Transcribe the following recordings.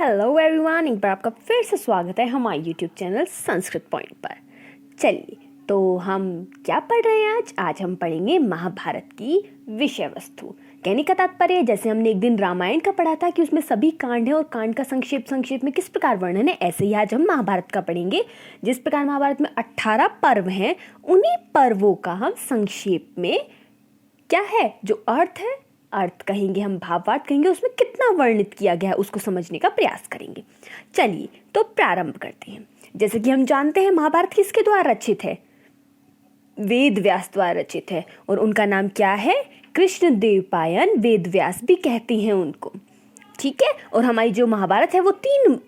Hello everyone, एक बार आपका फिर से स्वागत है हमारे यूट्यूब चैनल संस्कृत पॉइंट पर। चलिए, तो हम क्या पढ़ रहे हैं आज हम पढ़ेंगे महाभारत की विषय वस्तु। कहने का तात्पर्य, जैसे हमने एक दिन रामायण का पढ़ा था कि उसमें सभी कांड हैं और कांड का संक्षेप में किस प्रकार वर्णन है, ऐसे ही आज हम महाभारत का पढ़ेंगे। जिस प्रकार महाभारत में 18 पर्व हैं, उन्हीं पर्वों का हम संक्षेप में क्या है जो अर्थ कहेंगे, हम भावार्थ कहेंगे, उसमें कितना वर्णित किया गया है उसको समझने का प्रयास करेंगे। चलिए, तो प्रारंभ करते हैं। जैसे कि हम जानते हैं, महाभारत किसके द्वारा रचित है? वेद व्यास द्वारा रचित है और उनका नाम क्या है? कृष्ण देवपायन वेद व्यास भी कहते हैं उनको। ठीक है। और हमारी जो महाभारत है वो तीन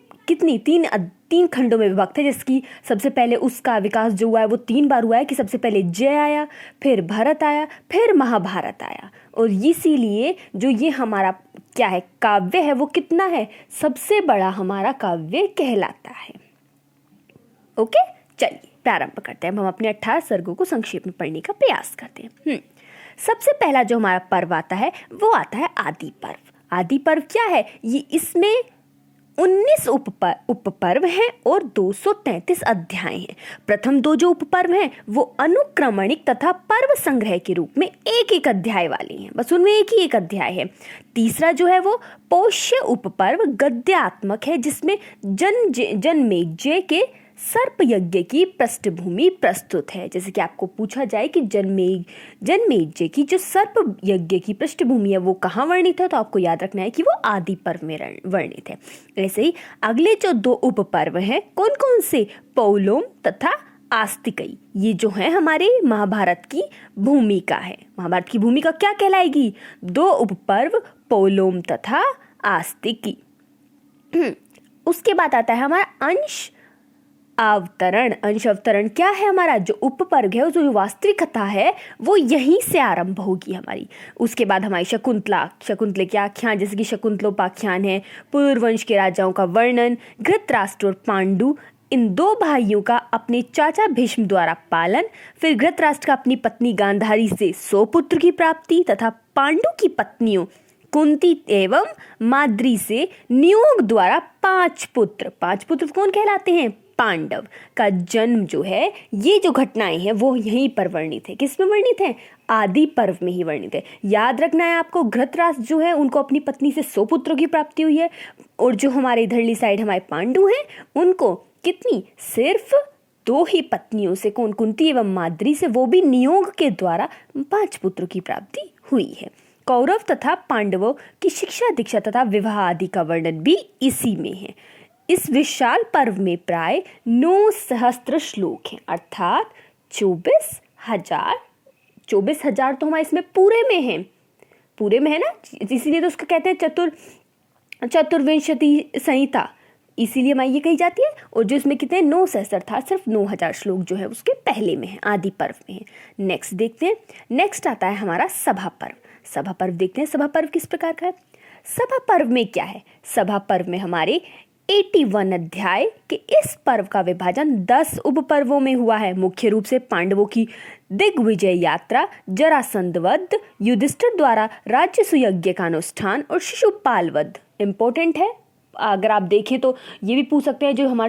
खंडों में विभक्त है। जिसकी सबसे पहले उसका विकास जो हुआ है वो 3 बार हुआ है कि सबसे पहले जय आया, फिर भरत आया, फिर महाभारत आया। और इसीलिए जो ये हमारा क्या है काव्य है वो कितना है, सबसे बड़ा हमारा काव्य कहलाता है। ओके, चलिए प्रारंभ करते हैं। हम अपने 18 सर्गों को संक्षेप में पढ़ने का प्रयास करते हैं। सबसे पहला जो हमारा पर्व आता है वो आता है आदि पर्व। आदि पर्व क्या है? ये इसमें 19 उपपर्व हैं और 233 अध्याय हैं। प्रथम 2 जो उपपर्व हैं वो अनुक्रमणिक तथा पर्व संग्रह के रूप में एक अध्याय वाले हैं, बस उनमें एक अध्याय है। तीसरा जो है वो पौष्य उपपर्व गद्यात्मक है, जिसमें जन्मेजय के सर्प यज्ञ की पृष्ठभूमि प्रस्तुत है। जैसे कि आपको पूछा जाए कि जन्मेजय की जो सर्प यज्ञ की पृष्ठभूमि है वो कहाँ वर्णित है, तो आपको याद रखना है कि वो आदि पर्व में वर्णित है। ऐसे ही अगले जो 2 उपपर्व हैं, कौन कौन से? पौलोम तथा आस्तिकई। ये जो है हमारे महाभारत की भूमिका है। महाभारत की भूमिका क्या कहलाएगी? 2 उपपर्व पौलोम तथा आस्तिकी। उसके बाद आता है हमारा अंश अवतरण। क्या है हमारा? जो उपपर्व है, जो वास्तविक कथा है वो यहीं से आरंभ होगी हमारी। उसके बाद हमारी शकुंतले के आख्यान, जैसे कि शकुंतलोपाख्यान है, पूर्ववंश के राजाओं का वर्णन, घृतराष्ट्र और पांडु, इन 2 भाइयों का अपने चाचा भीष्म द्वारा पालन, फिर घृतराष्ट्र का अपनी पत्नी गांधारी से 100 पुत्र की प्राप्ति तथा पांडु की पत्नियों कुंती एवं माद्री से नियोग द्वारा 5 पुत्र कौन कहलाते हैं? पांडव का जन्म जो है, ये जो घटनाएं हैं वो यहीं पर वर्णित है। किस में वर्णित है? आदि पर्व में ही वर्णित है। याद रखना है आपको, घृतराष्ट्र जो है उनको अपनी पत्नी से 100 पुत्रों की प्राप्ति हुई है, और जो हमारे इधरली साइड हमारे पांडु हैं उनको कितनी? सिर्फ 2 ही पत्नियों से, कौन? कुंती एवं माद्री से, वो भी नियोग के द्वारा 5 पुत्रों की प्राप्ति हुई है। कौरव तथा पांडवों की शिक्षा दीक्षा तथा विवाह आदि का वर्णन भी इसी में है। इस विशाल पर्व में प्राय 9 सहस्त्र श्लोक हैं, अर्थात 24,000 तो हमारे इसमें पूरे में है ना, इसीलिए तो उसको कहते हैं चतुर्विंशति संहिता, इसीलिए हमारी ये कही जाती है। और जो इसमें कितने 9 सहस्त्र, अर्थात सिर्फ 9,000 श्लोक जो है उसके पहले में है, आदि पर्व में है। नेक्स्ट देखते हैं। नेक्स्ट आता है हमारा सभा पर्व देखते हैं। सभा पर्व किस प्रकार का है? सभा पर्व में क्या है? सभा पर्व में हमारे 81 अध्याय के इस पर्व का विभाजन 10 उपपर्वों में हुआ है। मुख्य रूप से पांडवों की दिग्विजय यात्रा, जरासंध वध, युधिष्ठिर द्वारा राज्य सुयज्ञ का अनुष्ठान और शिशुपाल वध इंपॉर्टेंट है। अगर आप देखें तो ये भी पूछ सकते हैं, जो हमारा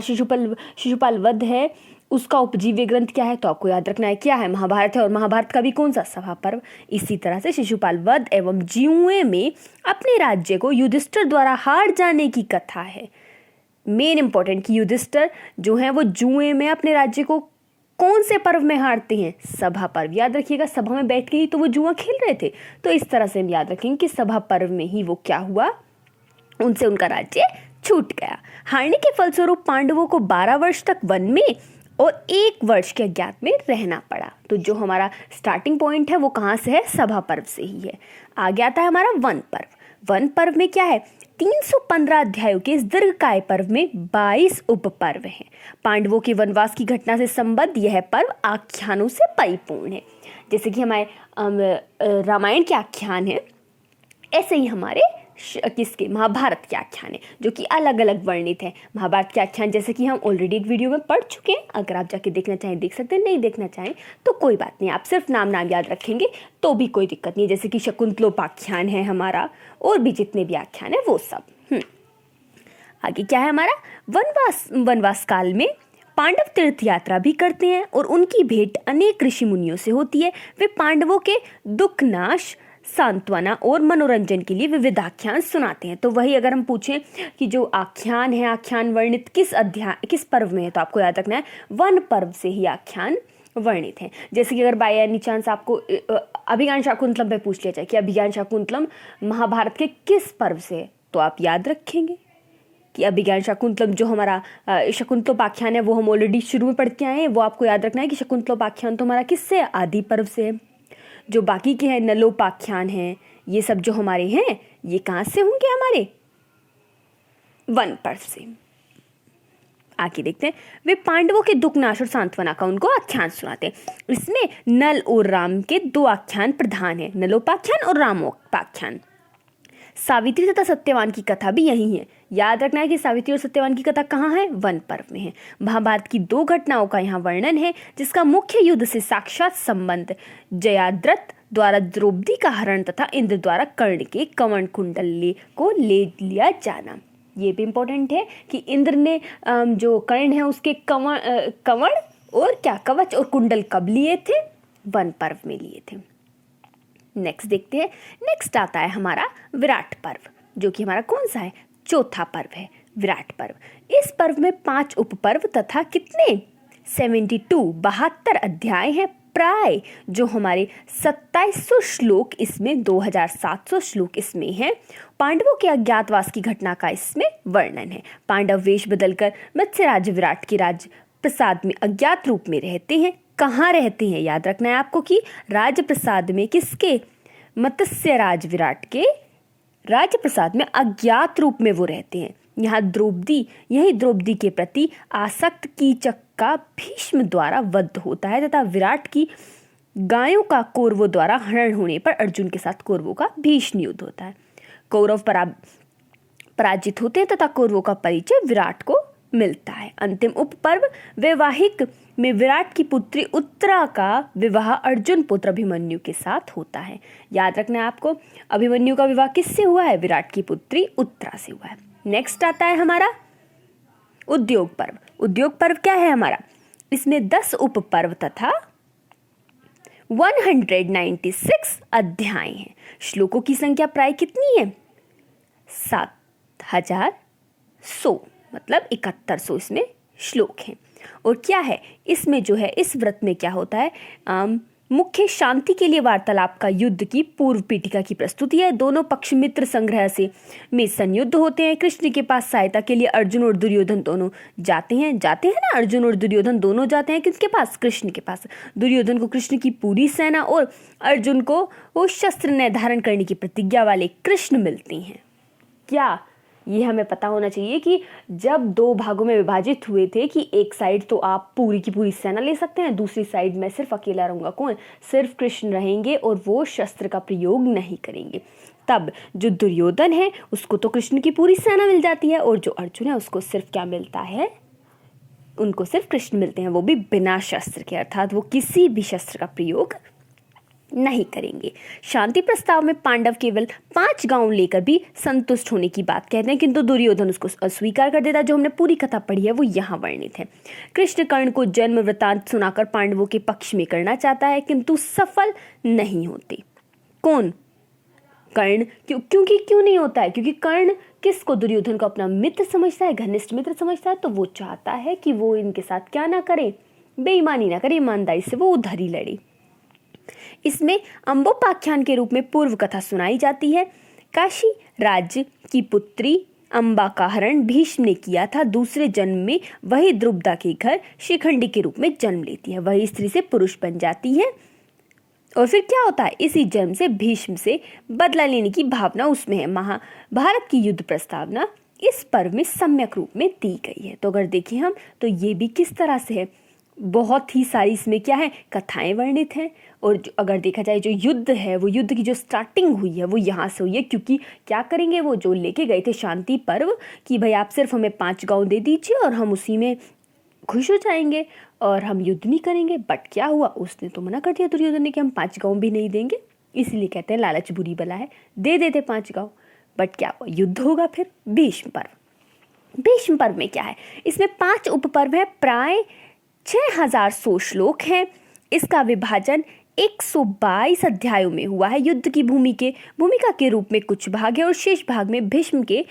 शिशुपाल वध है उसका उपजीव्य ग्रंथ क्या है, तो आपको याद रखना है क्या है? महाभारत है। और महाभारत का भी कौन सा? सभा पर्व। इसी तरह से शिशुपाल वध एवं जुए में अपने राज्य को युधिष्ठिर द्वारा हार जाने की कथा है। मेन इंपॉर्टेंट कि युधिष्ठिर जो है वो जुए में अपने राज्य को कौन से पर्व में हारते हैं? सभा पर्व। याद रखिएगा, सभा में बैठ के ही तो वो जुआ खेल रहे थे, तो इस तरह से हम याद रखेंगे कि सभा पर्व में ही वो क्या हुआ, उनसे उनका राज्य छूट गया। हारने के फलस्वरूप पांडवों को 12 वर्ष तक वन में और 1 वर्ष के अज्ञात में रहना पड़ा। तो जो हमारा स्टार्टिंग पॉइंट है वो कहाँ से है? सभा पर्व से ही है। आगे आता है हमारा वन पर्व में क्या है? 315 अध्यायों के इस दीर्घकाय पर्व में 22 उपपर्व हैं। पांडवों के वनवास की घटना से संबद्ध यह पर्व आख्यानों से परिपूर्ण है। जैसे कि हमारे रामायण के आख्यान है, ऐसे ही हमारे किसके? महाभारत के आख्यान है, जो कि अलग अलग वर्णित है। महाभारत के आख्यान जैसे कि हम ऑलरेडी एक वीडियो में पढ़ चुके हैं, अगर आप जाके देखना चाहें देख सकते हैं, नहीं देखना चाहें तो कोई बात नहीं, आप सिर्फ नाम याद रखेंगे तो भी कोई दिक्कत नहीं। जैसे कि शकुंतलोपाख्यान है हमारा, और भी जितने भी आख्यान है वो सब। आगे क्या है हमारा, वनवास काल में पांडव तीर्थ यात्रा भी करते हैं और उनकी भेंट अनेक ऋषि मुनियों से होती है। वे पांडवों के दुख नाश, सांत्वना और मनोरंजन के लिए विविध आख्यान सुनाते हैं। तो वही अगर हम पूछें कि जो आख्यान है, आख्यान वर्णित किस पर्व में है, तो आपको याद रखना है वन पर्व से ही आख्यान वर्णित हैं। जैसे कि अगर बाय एनी चांस आपको अभिज्ञान शाकुंतलम पे पूछ लिया जाए कि अभिज्ञान शाकुंतलम महाभारत के किस पर्व से है, तो आप याद रखेंगे कि अभिज्ञान शाकुंतलम जो हमारा शकुंतलोपाख्यान है वो हम ऑलरेडी शुरू में पढ़ के आए हैं। वो आपको याद रखना है कि शकुंतलोपाख्यान तो हमारा किससे, आदि पर्व से है। जो बाकी के हैं नलोपाख्यान हैं, ये सब जो हमारे हैं ये कहाँ से होंगे, हमारे वन पर्व से। आगे देखते हैं, वे पांडवों के दुख नाश और सांत्वना का उनको आख्यान सुनाते हैं। इसमें नल और राम के दो आख्यान प्रधान हैं, नलोपाख्यान और रामोपाख्यान। सावित्री तथा सत्यवान की कथा भी यही है। याद रखना है कि सावित्री और सत्यवान की कथा कहाँ है, वन पर्व में है। महाभारत की दो घटनाओं का यहाँ वर्णन है, जिसका मुख्य युद्ध से साक्षात संबंध जयाद्रथ द्वारा द्रौपदी का हरण तथा इंद्र द्वारा कर्ण के कवच कुंडल को ले लिया जाना। ये भी इम्पोर्टेंट है कि इंद्र ने जो कर्ण है उसके कवच और क्या, कवच और कुंडल कब लिए थे, वन पर्व में लिए थे। नेक्स्ट देखते हैं, नेक्स्ट आता है हमारा विराट पर्व, जो कि हमारा कौन सा है, चौथा पर्व है विराट पर्व। इस पर्व में 5 उपपर्व तथा कितने 72 अध्याय हैं। प्राय जो हमारे 2700 श्लोक इसमें, 2700 श्लोक इसमें हैं। पांडवों के अज्ञातवास की घटना का इसमें वर्णन है। पांडव वेश बदलकर मत्स्यराज विराट के राज प्रसाद में अज्ञात रूप में रहते हैं। कहाँ रहते हैं, याद रखना है आपको कि राजप्रसाद में, किसके, मत्स्यराज विराट के राजप्रसाद में अज्ञात रूप में वो रहते हैं। यहाँ द्रौपदी के प्रति आसक्त कीचक का भीष्म द्वारा वध होता है तथा विराट की गायों का कौरवों द्वारा हरण होने पर अर्जुन के साथ कौरवों का भीषण युद्ध होता है। कौरव पराजित होते हैं तथा कौरवों का परिचय विराट को मिलता है। अंतिम उपपर्व वैवाहिक में विराट की पुत्री उत्तरा का विवाह अर्जुन पुत्र अभिमन्यु के साथ होता है। याद रखना है आपको, अभिमन्यु का विवाह किससे हुआ है, विराट की पुत्री उत्तरा से हुआ है। नेक्स्ट आता है हमारा उद्योग पर्व। उद्योग पर्व क्या है हमारा, इसमें 10 उपपर्व तथा 196 अध्याय हैं। श्लोकों की संख्या प्राय कितनी है, 7100, मतलब 7100 इसमें श्लोक हैं। और क्या है इसमें, जो है इस व्रत में क्या होता है, मुख्य शांति के लिए वार्तालाप का युद्ध की पूर्व पीठिका की प्रस्तुति है। दोनों पक्ष मित्र संग्रह से में संयुद्ध होते हैं। कृष्ण के पास सहायता के लिए अर्जुन और दुर्योधन दोनों जाते हैं ना, अर्जुन और दुर्योधन दोनों जाते हैं किसके पास, कृष्ण के पास। दुर्योधन को कृष्ण की पूरी सेना और अर्जुन को वो शस्त्र न धारण करने की प्रतिज्ञा वाले कृष्ण मिलते हैं। क्या ये हमें पता होना चाहिए कि जब 2 भागों में विभाजित हुए थे कि एक साइड तो आप पूरी की पूरी सेना ले सकते हैं, दूसरी साइड में सिर्फ अकेला रहूँगा, कौन, सिर्फ कृष्ण रहेंगे और वो शस्त्र का प्रयोग नहीं करेंगे। तब जो दुर्योधन है उसको तो कृष्ण की पूरी सेना मिल जाती है और जो अर्जुन है उसको सिर्फ क्या मिलता है, उनको सिर्फ कृष्ण मिलते हैं, वो भी बिना शस्त्र के, अर्थात वो किसी भी शस्त्र का प्रयोग नहीं करेंगे। शांति प्रस्ताव में पांडव केवल 5 गांव लेकर भी संतुष्ट होने की बात कहते हैं, किंतु दुर्योधन उसको अस्वीकार कर देता। जो हमने पूरी कथा पढ़ी है वो यहाँ वर्णित है। कृष्ण कर्ण को जन्म वृतांत सुनाकर पांडवों के पक्ष में करना चाहता है, किंतु सफल नहीं होते। कौन, कर्ण। क्यों नहीं होता है, क्योंकि कर्ण किसको, दुर्योधन को अपना मित्र समझता है, घनिष्ठ मित्र समझता है, तो वो चाहता है कि वो इनके साथ क्या ना करे, बेईमानी ना करे, ईमानदारी से वो उधर ही लड़े। इसमें अम्बोपाख्यान के रूप में पूर्व कथा सुनाई जाती है। काशी राज्य की पुत्री अम्बा का हरण भीष्म ने किया था। दूसरे जन्म में वही द्रुपदा के घर शिखंडी के रूप में जन्म लेती है, वही स्त्री से पुरुष बन जाती है और फिर क्या होता है, इसी जन्म से भीष्म से बदला लेने की भावना उसमें है। महाभारत की युद्ध प्रस्तावना इस पर्व में सम्यक रूप में दी गई है। तो अगर देखें हम तो ये भी किस तरह से है, बहुत ही सारी इसमें क्या है, कथाएं वर्णित हैं। और अगर देखा जाए जो युद्ध है, वो युद्ध की जो स्टार्टिंग हुई है वो यहाँ से हुई है, क्योंकि क्या करेंगे, वो जो लेके गए थे शांति पर्व कि भाई आप सिर्फ हमें 5 गांव दे दीजिए और हम उसी में खुश हो जाएंगे और हम युद्ध नहीं करेंगे। बट क्या हुआ, उसने तो मना कर दिया दुर्योधन ने कि हम 5 गांव भी नहीं देंगे। इसीलिए कहते हैं लालच बुरी बला है, दे देते 5 गांव। बट क्या हुआ, युद्ध होगा फिर भीष्म पर्व। भीष्म पर्व में क्या है, इसमें 5 उपपर्व है, प्राय 6100 श्लोक हैं। इसका विभाजन 122 अध्यायों में हुआ है। युद्ध की भूमिका के रूप में कुछ भाग है और शेष भाग में भीष्म के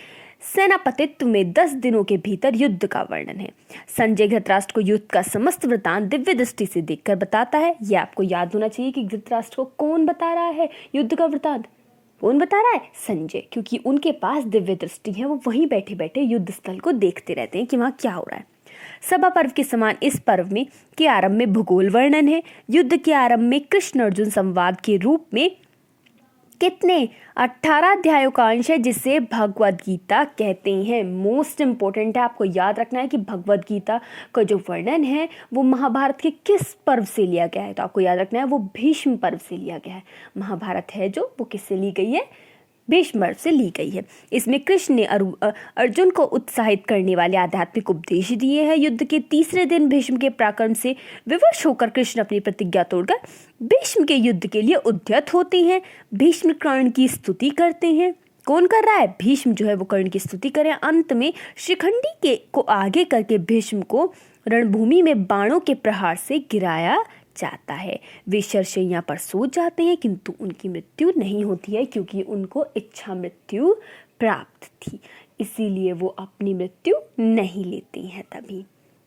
सेनापतित्व में 10 दिनों के भीतर युद्ध का वर्णन है। संजय धृतराष्ट्र को युद्ध का समस्त वृतांत दिव्य दृष्टि से देखकर बताता है। यह आपको याद होना चाहिए कि धृतराष्ट्र को कौन बता रहा है युद्ध का वृतांत, कौन बता रहा है, संजय, क्योंकि उनके पास दिव्य दृष्टि है। वो वहीं बैठे बैठे युद्ध स्थल को देखते रहते हैं कि वहां क्या हो रहा है। सभा पर्व के समान इस पर्व में के आरंभ में भूगोल वर्णन है। युद्ध के आरंभ में कृष्ण अर्जुन संवाद के रूप में कितने 18 अध्यायों का अंश है, जिसे भगवद गीता कहते हैं। मोस्ट इंपॉर्टेंट है, आपको याद रखना है कि भगवद गीता का जो वर्णन है वो महाभारत के किस पर्व से लिया गया है। तो आपको याद रखना है वो भीष्म पर्व से लिया गया है। महाभारत है जो वो किससे ली गई है, भीष्म पर्व से ली गई है। इसमें कृष्ण ने अर्जुन को उत्साहित करने वाले आध्यात्मिक उपदेश दिए हैं। युद्ध के तीसरे दिन भीष्म के पराक्रम से विवश होकर कृष्ण अपनी प्रतिज्ञा तोड़कर भीष्म के युद्ध के लिए उद्यत होते हैं। भीष्म कर्ण की स्तुति करते हैं। कौन कर रहा है, भीष्म जो है वो कर्ण की स्तुति करें। अंत में शिखंडी को आगे करके भीष्म को रणभूमि में बाणों के प्रहार से गिराया जाता है। वे शरशैया पर सो जाते हैं, किंतु उनकी मृत्यु नहीं होती है, क्योंकि उनको इच्छा मृत्यु प्राप्त थी, इसीलिए वो अपनी मृत्यु नहीं लेती हैं तभी।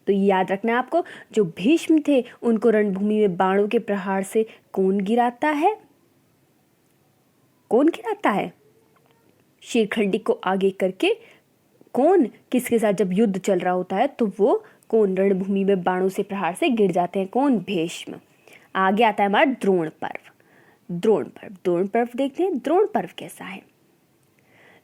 तो याद रखना है आपको, जो भीष्म थे उनको रणभूमि में बाणों के प्रहार से कौन गिराता है, कौन गिराता है, शिखंडी को आगे करके। कौन किसके साथ जब युद्ध चल रहा होता है तो वो कौन रणभूमि में बाणों से प्रहार से गिर जाते हैं, कौन, भीष्म। आगे आता है हमारा द्रोण पर्व। द्रोण पर्व देखते हैं। द्रोण पर्व कैसा है,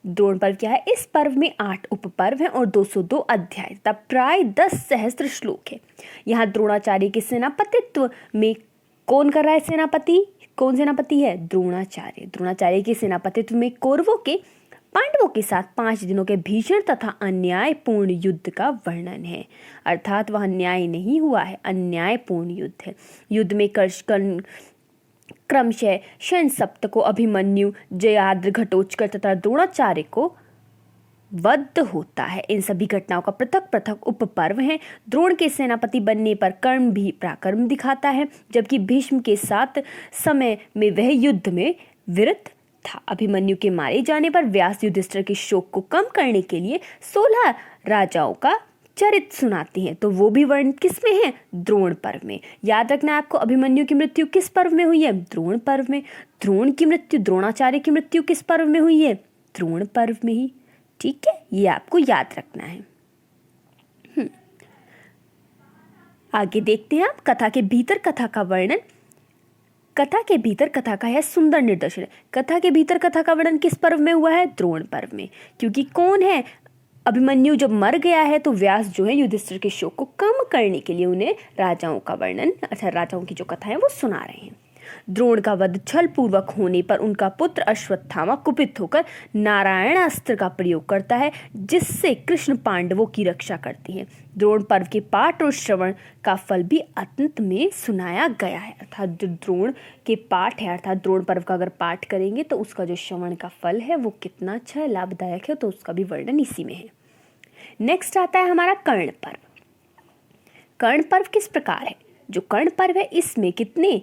द्रोण पर्व क्या है, इस पर्व में 8 उपपर्व हैं और 202 अध्याय तथा प्राय 10 सहस्त्र श्लोक है। यहाँ द्रोणाचार्य के सेनापतित्व में कौन कर रहा है सेनापति, कौन सेनापति है, द्रोणाचार्य। द्रोणाचार्य के सेनापतित्व में कौरवों के पांडवों के साथ 5 दिनों के भीषण तथा अन्यायपूर्ण युद्ध का वर्णन है। अर्थात वह अन्याय नहीं हुआ है, अन्यायपूर्ण युद्ध है। युद्ध में क्रमशः शनसप्त को अभिमन्यु, जयाद्र, घटोत्कच तथा द्रोणाचार्य को वध होता है। इन सभी घटनाओं का पृथक पृथक उपपर्व है। द्रोण के सेनापति बनने पर कर्ण भी पराक्रम दिखाता है, जबकि भीष्म के साथ समय में वह युद्ध में विरत था। अभिमन्यु के मारे जाने पर व्यास युधिष्ठिर के शोक को कम करने के लिए 16 राजाओं का चरित्र सुनाती हैं, तो वो भी वर्ण किस में है, द्रोण पर्व में। याद रखना है आपको, अभिमन्यु की मृत्यु किस पर्व में हुई है, द्रोण पर्व में। द्रोण की मृत्यु, द्रोणाचार्य की मृत्यु किस पर्व में हुई है, द्रोण पर्व में ही। ठीक है, ये आपको याद रखना है। आगे देखते हैं आप, कथा के भीतर कथा का वर्णन। कथा के भीतर कथा का है सुंदर निदर्शन। कथा के भीतर कथा का वर्णन किस पर्व में हुआ है, द्रोण पर्व में। क्योंकि कौन है, अभिमन्यु जब मर गया है तो व्यास जो है युधिष्ठिर के शोक को कम करने के लिए उन्हें राजाओं का वर्णन, राजाओं की जो कथा है वो सुना रहे हैं। द्रोण का वध छल पूर्वक होने पर उनका पुत्र अश्वत्थामा कुपित होकर नारायणास्त्र का प्रयोग करता है, जिससे कृष्ण पांडवों की रक्षा करते हैं। द्रोण पर्व के पाठ और श्रवण का फल भी अंत में सुनाया गया है। अर्थात जो द्रोण के पाठ है, अर्थात द्रोण पर्व का अगर पाठ करेंगे तो उसका जो श्रवण का फल है वो कितना अच्छा है, लाभदायक है, तो उसका भी वर्णन इसी में है। नेक्स्ट आता है हमारा कर्ण पर्व। कर्ण पर्व किस प्रकार है, जो कर्ण पर्व है इसमें कितने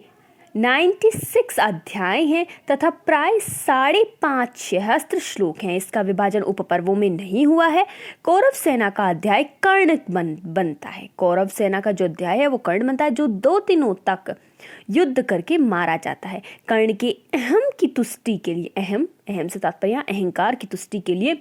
96 अध्याय हैं तथा प्राय 5.5 सहस्त्र श्लोक हैं। इसका विभाजन उपपर्वों में नहीं हुआ है। कौरव सेना का अध्याय कर्ण बनता है। कौरव सेना का जो अध्याय है वो कर्ण बनता है, जो 2 दिनों तक युद्ध करके मारा जाता है। कर्ण के अहम की तुष्टि के लिए, अहम से तात्पर्य अहंकार की तुष्टि के लिए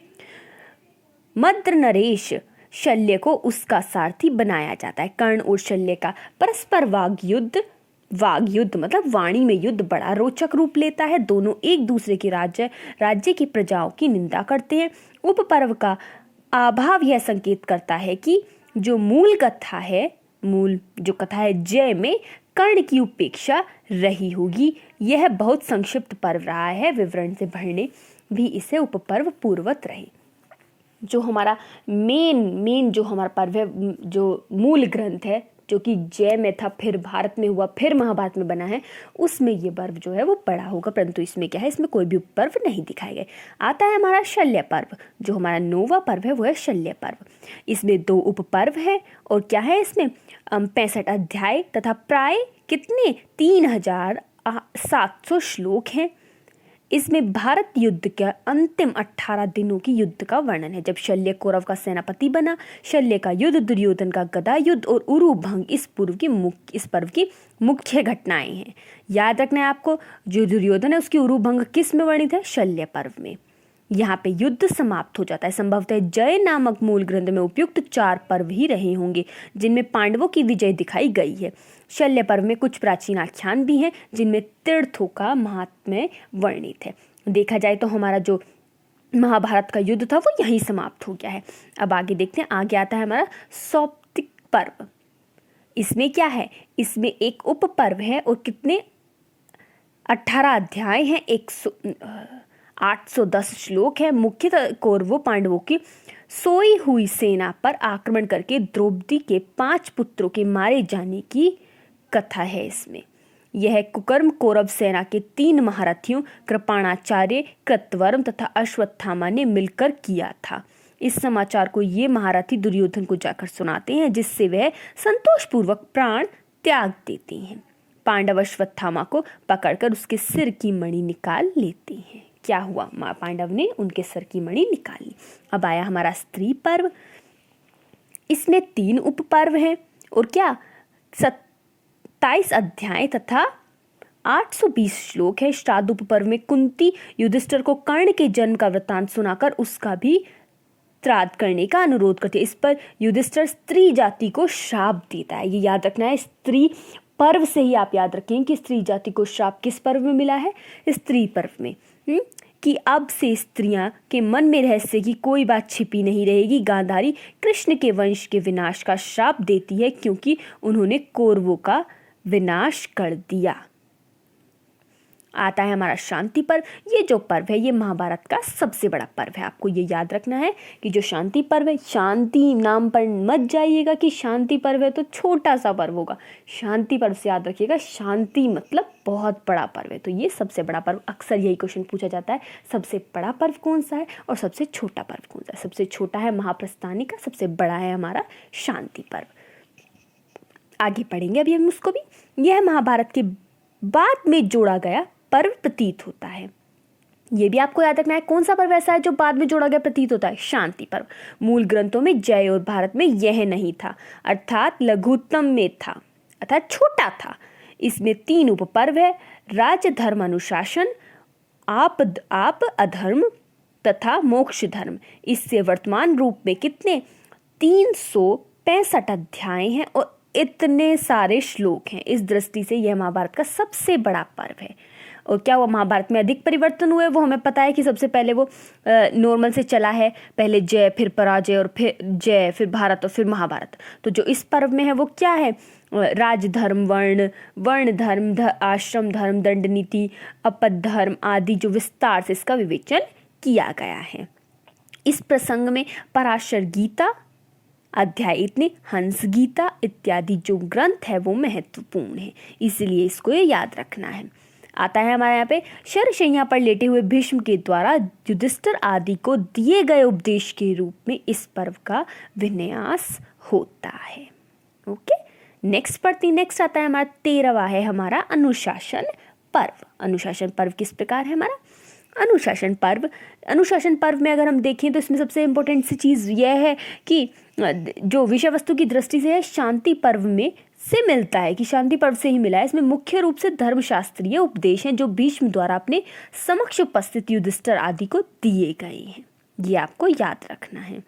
मद्र नरेश शल्य को उसका सारथी बनाया जाता है। कर्ण और शल्य का परस्पर वाग युद्ध मतलब वाणी में युद्ध बड़ा रोचक रूप लेता है। दोनों एक दूसरे के राज्य की प्रजाओं की निंदा करते हैं। उपपर्व का अभाव यह संकेत करता है कि जो मूल कथा है जय में कर्ण की उपेक्षा रही होगी। यह बहुत संक्षिप्त पर्व रहा है, विवरण से भरने भी इसे उपपर्व पूर्वत रहे। जो हमारा मेन जो हमारा पर्व है, जो मूल ग्रंथ है जो कि जय में था, फिर भारत में हुआ, फिर महाभारत में बना है, उसमें ये पर्व जो है वो बड़ा होगा। परंतु इसमें क्या है, इसमें कोई भी पर्व नहीं दिखाए गए। आता है हमारा शल्य पर्व, जो हमारा 9वां पर्व है वो है शल्य पर्व। इसमें 2 उप पर्व है और क्या है, इसमें 65 अध्याय तथा प्राय कितने 3700 श्लोक हैं। इसमें भारत युद्ध के अंतिम 18 दिनों की युद्ध का वर्णन है, जब शल्य कौरव का सेनापति बना। शल्य का युद्ध, दुर्योधन का गदा युद्ध और उरु भंग इस पर्व की मुख्य घटनाएं हैं। याद रखना है आपको, जो दुर्योधन है उसकी उरु भंग किस में वर्णित है, शल्य पर्व में। यहाँ पे युद्ध समाप्त हो जाता है। संभवतः जय नामक मूल ग्रंथ में उपयुक्त 4 पर्व ही रहे होंगे, जिनमें पांडवों की विजय दिखाई गई है। शल्य पर्व में कुछ प्राचीन आख्यान भी हैं, जिनमें तीर्थों का महात्म्य वर्णित है। देखा जाए तो हमारा जो महाभारत का युद्ध था वो यहीं समाप्त हो गया है। अब आगे देखते हैं, आगे आता है हमारा सौप्तिक पर्व। इसमें क्या है, इसमें एक उप पर्व है और कितने 18 अध्याय हैं, 810 श्लोक है। मुख्यतः कौरवों पांडवों की सोई हुई सेना पर आक्रमण करके द्रौपदी के 5 पुत्रों के मारे जाने की कथा है। इसमें यह कुकर्म कौरव सेना के 3 महारथियों कृपाणाचार्य, कृतवर्म तथा अश्वत्थामा ने मिलकर किया था। इस समाचार को ये महारथी दुर्योधन को जाकर सुनाते हैं, जिससे वह संतोषपूर्वक प्राण त्याग देते हैं। पांडव अश्वत्थामा को पकड़कर उसके सिर की मणि निकाल लेते हैं। क्या हुआ, पांडव ने उनके सर की मणि निकाली। अब आया हमारा स्त्री पर्व। इसमें 3 उप पर्व हैं और क्या 27 अध्याय तथा 820 श्लोक है। श्राद्ध उप पर्व में कुंती युधिष्ठिर को कर्ण के जन्म का वृत्तांत सुनाकर उसका भी श्राद्ध करने का अनुरोध करती है। इस पर युधिष्ठिर स्त्री जाति को श्राप देता है। ये याद रखना है, स्त्री पर्व से ही आप याद रखें कि स्त्री जाति को श्राप किस पर्व में मिला है, स्त्री पर्व में। कि अब से स्त्रियां के मन में रहस्य की कोई बात छिपी नहीं रहेगी। गांधारी कृष्ण के वंश के विनाश का श्राप देती है, क्योंकि उन्होंने कौरवों का विनाश कर दिया। आता है हमारा शांति पर्व। ये जो पर्व है ये महाभारत का सबसे बड़ा पर्व है। आपको ये याद रखना है कि जो शांति पर्व है, शांति नाम पर मत जाइएगा कि शांति पर्व है तो छोटा सा पर्व होगा। शांति पर्व से याद रखिएगा, शांति मतलब बहुत बड़ा पर्व है। तो ये सबसे बड़ा पर्व, अक्सर यही क्वेश्चन पूछा जाता है, सबसे बड़ा पर्व कौन सा है और सबसे छोटा पर्व कौन सा है। सबसे छोटा है महाप्रस्थानी का, सबसे बड़ा है हमारा शांति पर्व। आगे पढ़ेंगे अभी हम उसको भी। यह महाभारत के बाद में जोड़ा गया पर्व प्रतीत होता है। ये भी आपको याद रखना है, कौन सा पर्व ऐसा है जो बाद में जोड़ा गया प्रतीत होता है, शांति पर्व। मूल ग्रंथों में जय और भारत में यह नहीं था, अर्थात लघुत्तम में था, अर्थात छोटा था। इसमें 3 उप पर्व है, राज्य धर्म अनुशासन, आप अधर्म तथा मोक्ष धर्म। इससे वर्तमान रूप में कितने 365 अध्याय हैं और इतने सारे श्लोक हैं। इस दृष्टि से यह महाभारत का सबसे बड़ा पर्व है। और क्या हुआ, महाभारत में अधिक परिवर्तन हुए, वो हमें पता है कि सबसे पहले वो नॉर्मल से चला है, पहले जय फिर पराजय और फिर जय फिर भारत और फिर महाभारत। तो जो इस पर्व में है वो क्या है, राज धर्म, वर्ण धर्म, आश्रम धर्म, दंड नीति, अपद धर्म आदि जो विस्तार से इसका विवेचन किया गया है। इस प्रसंग में पराशर गीता अध्याय इतने, हंस गीता इत्यादि जो ग्रंथ है वो महत्वपूर्ण है, इसलिए इसको ये याद रखना है। आता है हमारे यहाँ पे, शरशैया पर लेटे हुए भीष्म के द्वारा युधिष्ठिर आदि को दिए गए उपदेश के रूप में इस पर्व का विन्यास होता है। ओके, नेक्स्ट आता है हमारा 13वां है हमारा अनुशासन पर्व। अनुशासन पर्व किस प्रकार है हमारा अनुशासन पर्व में अगर हम देखें तो इसमें सबसे इम्पोर्टेंट सी चीज़ यह है कि जो विषय वस्तु की दृष्टि से है शांति पर्व में से मिलता है, कि शांति पर्व से ही मिला है। इसमें मुख्य रूप से धर्मशास्त्रीय उपदेश हैं जो भीष्म द्वारा अपने समक्ष उपस्थित युधिष्ठिर आदि को दिए गए हैं। ये आपको याद रखना है।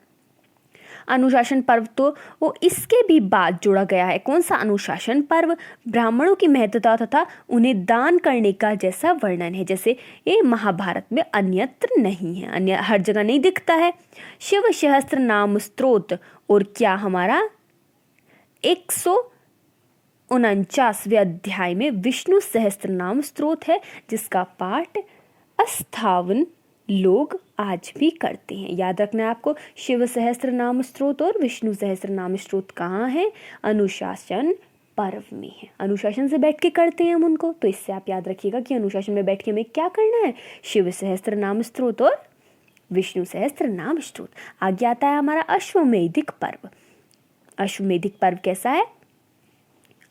अनुशासन पर्व तो वो इसके भी बाद जोड़ा गया है। कौन सा अनुशासन पर्व, ब्राह्मणों की महत्वता तथा उन्हें दान करने का जैसा वर्णन है, जैसे ये महाभारत में अन्यत्र नहीं है, अन्य हर जगह नहीं दिखता है। शिव सहस्त्र नाम स्तोत्र और क्या हमारा 149वें अध्याय में विष्णु सहस्त्र नाम स्तोत्र है, जिसका पाठ 58 लोग आज भी करते हैं। याद रखना है आपको, शिव सहस्त्र नाम स्तोत्र और विष्णु सहस्त्र नाम स्तोत्र कहाँ है? अनुशासन पर्व में है। अनुशासन से बैठ के करते हैं हम उनको, तो इससे आप याद रखिएगा कि अनुशासन में बैठ के हमें क्या करना है? शिव सहस्त्र नाम स्तोत्र और विष्णु सहस्त्र नाम स्तोत्र। आगे आता है हमारा अश्वमेधिक पर्व। अश्वमेधिक पर्व कैसा है?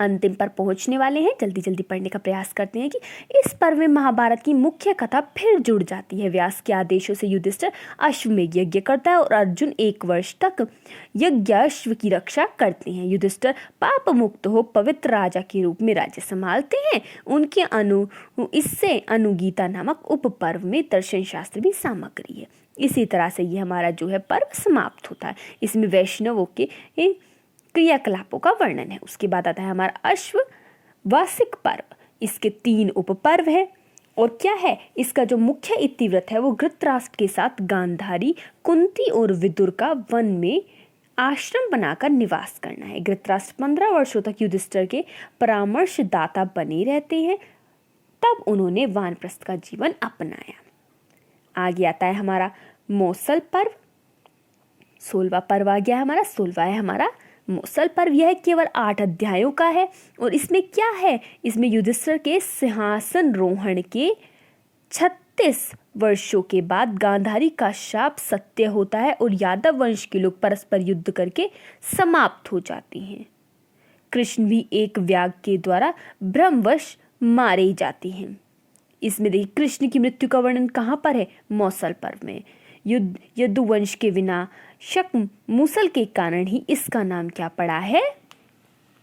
अंतिम पर पहुंचने वाले हैं, जल्दी जल्दी पढ़ने का प्रयास करते हैं कि इस पर्व में महाभारत की मुख्य कथा फिर जुड़ जाती है। व्यास के आदेशों से युधिष्ठिर अश्वमेध यज्ञ करता है और अर्जुन 1 वर्ष तक यज्ञाश्व की रक्षा करते हैं। युधिष्ठिर पाप मुक्त हो पवित्र राजा के रूप में राज्य संभालते हैं। उनके इससे अनुगीता नामक उप पर्व में दर्शन शास्त्र भी सामग्री है। इसी तरह से ये हमारा जो है पर्व समाप्त होता है। इसमें वैष्णवों के क्रियाकलापों का वर्णन है। उसके बाद आता है हमारा अश्ववासिक पर्व। इसके 3 उपपर्व है और क्या है? इसका जो मुख्य इतिवृत्त है वो धृतराष्ट्र के साथ गांधारी, कुंती और विदुर का वन में आश्रम बनाकर निवास करना है। धृतराष्ट्र 15 वर्षों तक युधिष्ठिर के परामर्शदाता बने रहते हैं, तब उन्होंने वानप्रस्थ का जीवन अपनाया। आगे आता है हमारा मौसल पर्व। 16वां पर्व आ गया हमारा, 16वां है हमारा मौसल पर्व। यह केवल 8 अध्यायों का है और इसमें क्या है? इसमें युधिष्ठिर के सिंहासन रोहण के 36 वर्षों के बाद गांधारी का शाप सत्य होता है और यादव वंश के लोग परस्पर युद्ध करके समाप्त हो जाते हैं। कृष्ण भी एक व्याग के द्वारा ब्रह्मवश मारे जाते हैं। इसमें देखिए कृष्ण की मृत्यु का वर्णन कहाँ पर है? मौसल पर्व में। यदुवंश के विनाशक मूसल के कारण ही इसका नाम क्या पड़ा है?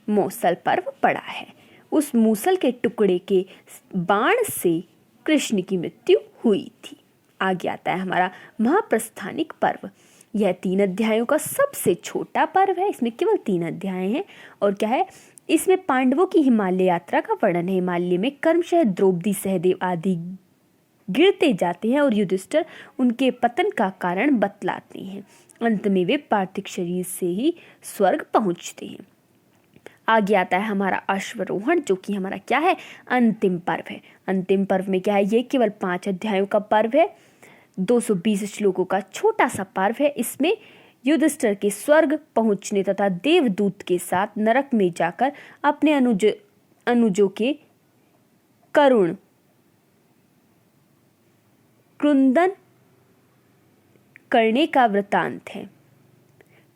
मौसल पर्व पड़ा है। उस मूसल के टुकड़े के बाण से कृष्ण की मृत्यु हुई थी। आगे आता है हमारा महाप्रस्थानिक पर्व। यह 3 अध्यायों का सबसे छोटा पर्व है। इसमें केवल 3 अध्याय हैं और क्या है? इसमें पांडवों की हिमालय यात्रा का वर्णन है। हिमालय में कर्मशः, द्रौपदी, सहदेव आदि गिरते जाते हैं और युधिष्ठिर उनके पतन का कारण बतलाते हैं। अंत में वे पार्थिव शरीर से ही स्वर्ग पहुंचते हैं। आगे आता है हमारा अश्वरोहण, जो कि हमारा क्या है? अंतिम पर्व है। अंतिम पर्व में क्या है? ये केवल 5 अध्यायों का पर्व है, 220 श्लोकों का छोटा सा पर्व है। इसमें युधिष्ठिर के स्वर्ग पहुंचने तथा देवदूत के साथ नरक में जाकर अपने अनुजों के करुण क्रंदन करने का वृतांत है।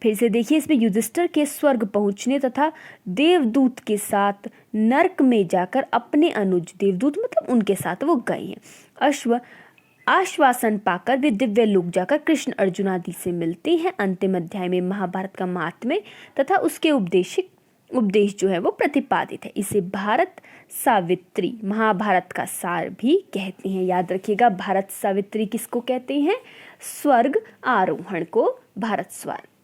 फिर से देखिए, इसमें युधिष्ठिर के स्वर्ग पहुंचने तथा देवदूत के साथ नरक में जाकर अपने अनुज, देवदूत मतलब उनके साथ वो गए हैं। आश्वासन पाकर वे दिव्य लोक जाकर कृष्ण अर्जुन आदि से मिलते हैं। अंतिम अध्याय में महाभारत का महात्म्य तथा उसके उपदेश जो है वो प्रतिपादित है। इसे भारत सावित्री, महाभारत का सार भी कहते हैं। याद रखिएगा, भारत सावित्री किसको कहते हैं? स्वर्ग आरोहण को भारत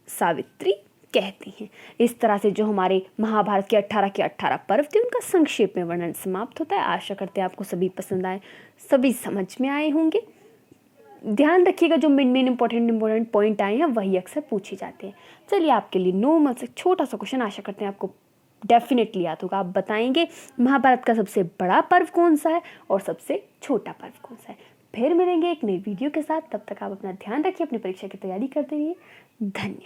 सावित्री कहते हैं। इस तरह से जो हमारे महाभारत के 18 पर्व थे उनका संक्षेप में वर्णन समाप्त होता है। आशा करते हैं आपको सभी पसंद आए, सभी समझ में आए होंगे। ध्यान रखिएगा, जो मेन इंपॉर्टेंट पॉइंट आए हैं वही अक्सर पूछे जाते हैं। चलिए, आपके लिए नॉर्मल से छोटा सा क्वेश्चन, आशा करते हैं आपको डेफिनेटली याद होगा। आप बताएंगे महाभारत का सबसे बड़ा पर्व कौन सा है और सबसे छोटा पर्व कौन सा है। फिर मिलेंगे एक नई वीडियो के साथ, तब तक आप अपना ध्यान रखिए, अपनी परीक्षा की तैयारी करते रहिए। धन्यवाद।